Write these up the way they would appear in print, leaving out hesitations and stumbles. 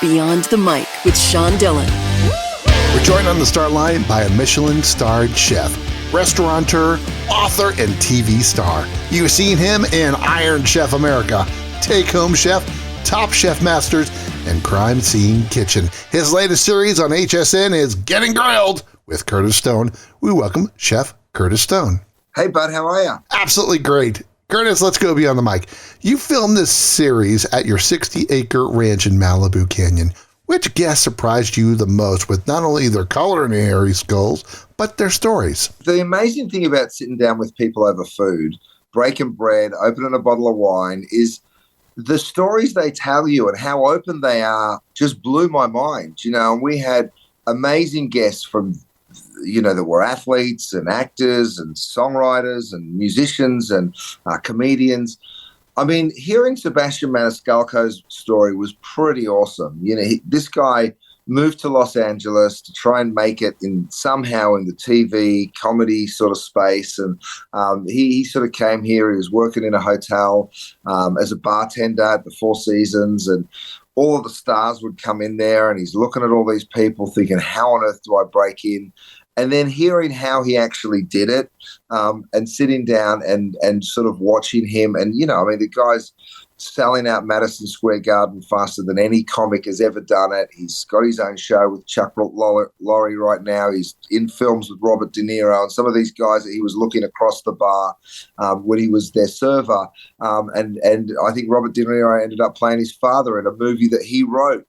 Beyond the Mic with Sean Dillon. We're joined on the Starline by a Michelin-starred chef, restaurateur, author, and TV star. You've seen him in Iron Chef America, Take Home Chef, Top Chef Masters, and Crime Scene Kitchen. His latest series on HSN is Getting Grilled with Curtis Stone. We welcome Chef Curtis Stone. Hey, bud, how are you? Absolutely great. Curtis, let's go beyond the mic. You filmed this series at your 60-acre ranch in Malibu Canyon. Which guest surprised you the most with not only their culinary skills, but their stories? The amazing thing about sitting down with people over food, breaking bread, opening a bottle of wine, is the stories they tell you and how open they are just blew my mind. And we had amazing guests from, that were athletes and actors and songwriters and musicians and comedians. I mean, hearing Sebastian Maniscalco's story was pretty awesome. This guy moved to Los Angeles to try and make it somehow in the TV comedy sort of space. And he sort of came here. He was working in a hotel as a bartender at the Four Seasons, and all of the stars would come in there, and he's looking at all these people thinking, how on earth do I break in? And then hearing how he actually did it, and sitting down and sort of watching him. And, the guy's selling out Madison Square Garden faster than any comic has ever done it. He's got his own show with Chuck Lorre right now. He's in films with Robert De Niro and some of these guys that he was looking across the bar when he was their server. And I think Robert De Niro ended up playing his father in a movie that he wrote.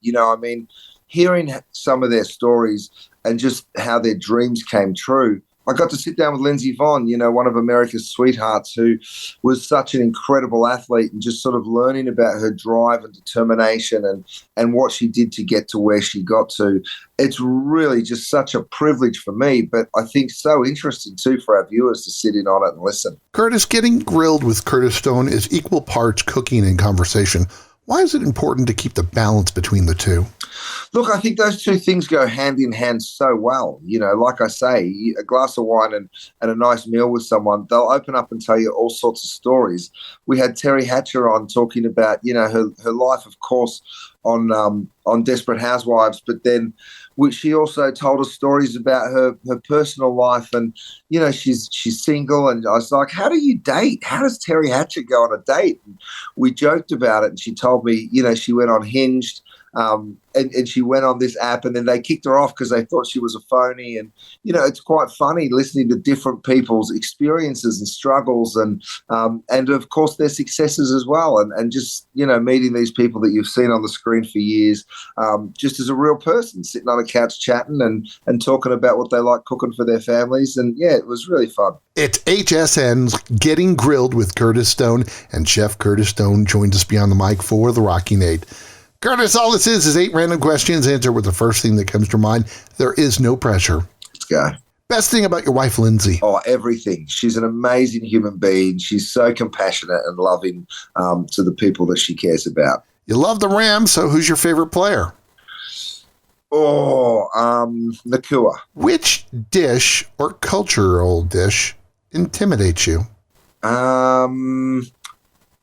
Hearing some of their stories and just how their dreams came true. I got to sit down with Lindsey Vonn, one of America's sweethearts, who was such an incredible athlete, and just sort of learning about her drive and determination and what she did to get to where she got to. It's really just such a privilege for me, but I think so interesting too for our viewers to sit in on it and listen. Curtis, Getting Grilled with Curtis Stone is equal parts cooking and conversation. Why is it important to keep the balance between the two? Look, I think those two things go hand in hand so well. Like I say, a glass of wine and a nice meal with someone, they'll open up and tell you all sorts of stories. We had Terry Hatcher on talking about, her life, of course, on Desperate Housewives, but then she also told us stories about her personal life, and she's single, and I was like, how do you date? How does Terry Hatcher go on a date? And we joked about it, and she told me she went on Hinged, and she went on this app, and then they kicked her off because they thought she was a phony. And it's quite funny listening to different people's experiences and struggles, and of course their successes as well, and just meeting these people that you've seen on the screen for years, just as a real person sitting on a couch chatting and talking about what they like cooking for their families. And yeah, it was really fun. It's HSN's Getting Grilled with Curtis Stone, and Chef Curtis Stone joins us beyond the mic for the Rockin' 8. Curtis, all this is 8 random questions. Answer with the first thing that comes to your mind. There is no pressure. Let's go. Best thing about your wife, Lindsay? Oh, everything. She's an amazing human being. She's so compassionate and loving to the people that she cares about. You love the Rams, so who's your favorite player? Oh, Nakua. Which dish or cultural dish intimidates you?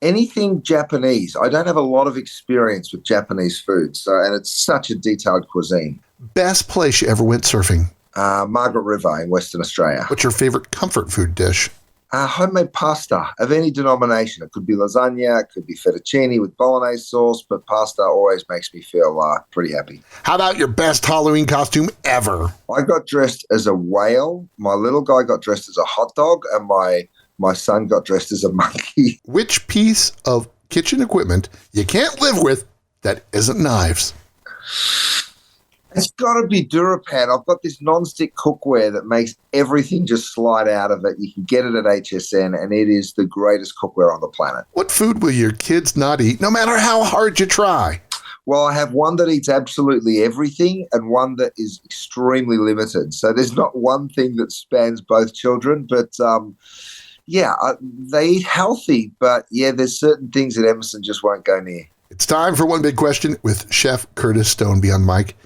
Anything Japanese. I don't have a lot of experience with Japanese food, and it's such a detailed cuisine. Best place you ever went surfing? Margaret River in Western Australia. What's your favorite comfort food dish? Homemade pasta of any denomination. It could be lasagna, it could be fettuccine with bolognese sauce, but pasta always makes me feel pretty happy. How about your best Halloween costume ever? I got dressed as a whale. My little guy got dressed as a hot dog, and my son got dressed as a monkey. Which piece of kitchen equipment you can't live with that isn't knives? It's got to be Durapan. I've got this non-stick cookware that makes everything just slide out of it. You can get it at HSN, and it is the greatest cookware on the planet. What food will your kids not eat, no matter how hard you try? Well, I have one that eats absolutely everything and one that is extremely limited. So there's not one thing that spans both children, but they eat healthy, but there's certain things that Emerson just won't go near. It's time for One Big Question with Chef Curtis Stone beyond mic.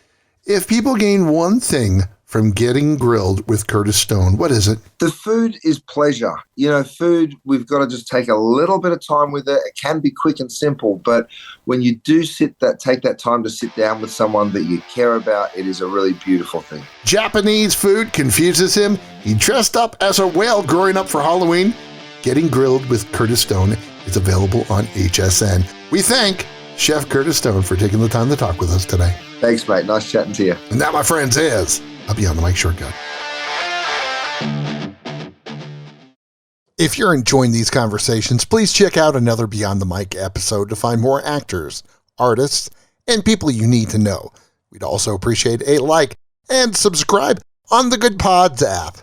If people gain one thing from Getting Grilled with Curtis Stone. What is it? The food is pleasure. You know, food, we've got to just take a little bit of time with it. It can be quick and simple, but when you do take that time to sit down with someone that you care about, it is a really beautiful thing. Japanese food confuses him. He dressed up as a whale growing up for Halloween. Getting Grilled with Curtis Stone is available on HSN. We thank Chef Curtis Stone for taking the time to talk with us today. Thanks, mate. Nice chatting to you. And that, my friends, is a Beyond the Mic shortcut. If you're enjoying these conversations, please check out another Beyond the Mic episode to find more actors, artists, and people you need to know. We'd also appreciate a like and subscribe on the Good Pods app.